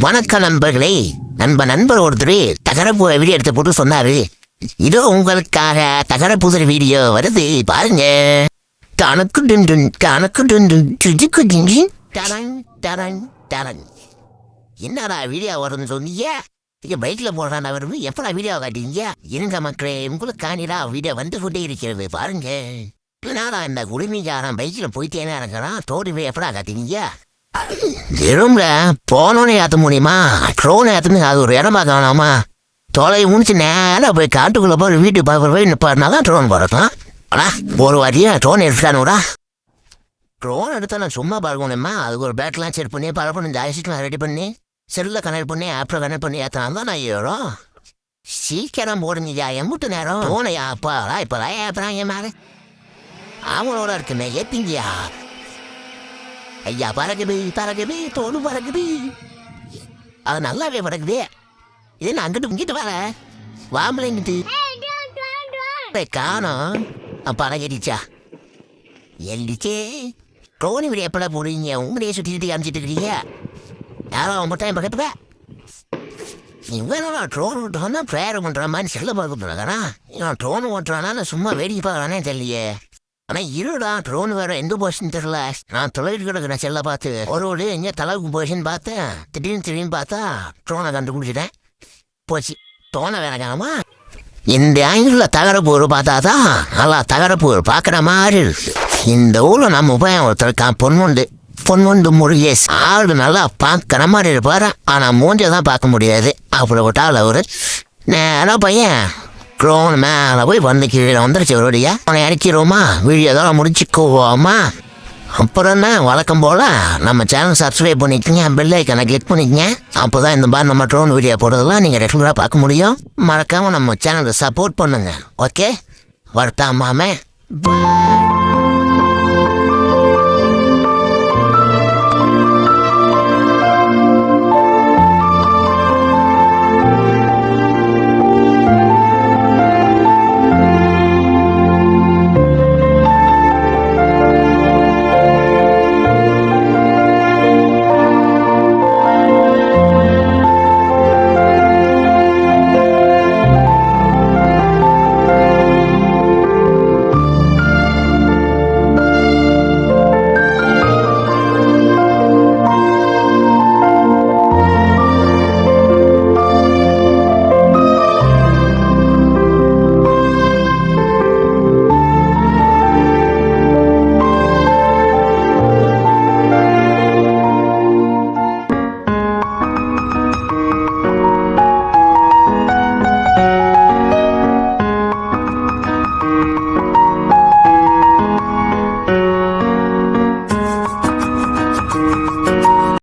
வணக்கம் நண்பர்களே. நண்பர் ஒருத்தர் தகரப்பு வீடியோ எடுத்து போட்டு சொன்னாரு, இதோ உங்களுக்காக தகரப்புதர் வீடியோ வருது பாருங்க. என்னடா வீடியோ வருதுன்னு சொன்னீங்க? பைக்ல போடுறான் வருது, எப்படா வீடியோ காட்டீங்க? இருங்க மக்களே, உங்களுக்கானிடா வீடியோ வந்து கொண்டே இருக்கிறது பாருங்க. என்னடா இந்த குடிமைக்காரன் பைக்ல போயிட்டேனே இருக்கிறான், தோடி எப்படா காட்டீங்க? இரும்ல போனோன்னு ஏற்ற முடியுமா? ட்ரோன் ஏற்றுன்னு அது ஒரு இடமா காணாமா? தொலை முடிச்சு நேராக போய் காட்டுக்குள்ளே போய் வீட்டுக்கு பார்க்குற போய் நிப்பாருனா தான் ட்ரோன் போகிறோம். ஆனால் ஒரு வாட்டியா ட்ரோன் எடுத்துட்டானுடா. ட்ரோன் எடுத்தா நான் சும்மா பார்க்கணுமா? அதுக்கு ஒரு பேட்டெலாம் செட் பண்ணி பரப்பணும், இந்த ஐசிட்லாம் ரெடி பண்ணி செல்லில் கனெக்ட் பண்ணி ஆப்பில் கனெக்ட் பண்ணி ஏற்றினா தான் நான் ஏறும். சீக்கிரம் போடுங்கய்யா, எம்பிட்டு நேரம் ட்ரோனையா அப்பாடா இப்போதான் ஏற்றுறாங்க மேலே. அவங்களோட இருக்குமே ஏற்றிங்கய்யா. ஐயா பறக்குது தோடு பறக்குது, அது நல்லாவே பறக்குது. இது நான் அங்கிட்டு இங்கிட்டு வர வாம்பளைங்கிட்டு காணோம். பறக்கிடுச்சா எல்லிச்சே? ட்ரோனி விட எப்படா போடுவீங்க? உங்களையே சுற்றி காமிச்சிட்டு இருக்கிறீங்க. யாரோ மட்டும் என் பக்கத்துல இவனா ட்ரோன் ஓட்டுறான்னா ப்ரேயர் பண்ணுற மாதிரி செல்ல பார்த்துட்டுருக்கானா? இவன் ட்ரோன் ஓட்டுறானா நான் சும்மா வேடிக்கை பார்க்குறானே தெரியலையே. ஆனால் இருடா, ட்ரோன் வேறு எந்த போச்சுன்னு தெரில. நான் தொலைட்டு கிடக்குறேன் செல்லை பார்த்து ஒரு எங்கே தலைவுக்கு போச்சுன்னு பார்த்தேன். திடீர்னு பார்த்தா ட்ரோனை கண்டுபிடிச்சிட்டேன். போச்சு, ட்ரோனை வேற காணாமா. இந்த ஆங்கிளில் தகரப்பூர் பார்த்தா தான் நல்லா தகரப்பூர் பார்க்குற மாதிரி இருக்கு. இந்த ஊரில் நம்ம பையன் ஒருத்தருக்கான், பொன்வண்டு முருகேஷ். ஆள் நல்லா பார்க்குற மாதிரி இருப்பார், ஆனால் மூஞ்சை தான் பார்க்க முடியாது. அப்படி விட்டால் அவரு நேரம் பையன் ட்ரோன் மேலே போய் வந்து கீழே வந்துருச்சு. ஒருவடியா அவனை இறக்கிடுவோமா? வீடியோ தான் முடிச்சுக்குவோமா? அப்புறம் என்ன, வழக்கம் போல் நம்ம சேனல் சப்ஸ்கிரைப் பண்ணிக்கோங்க, பெல் ஐக்கனை கிளிக் பண்ணிக்கங்க. அப்போ தான் இந்த மாதிரி நம்ம ட்ரோன் வீடியோ போடுறதெல்லாம் நீங்கள் ரெகுலராக பார்க்க முடியும். மறக்காமல் நம்ம சேனலை சப்போர்ட் பண்ணுங்க. ஓகே, வருத்தாமாமே.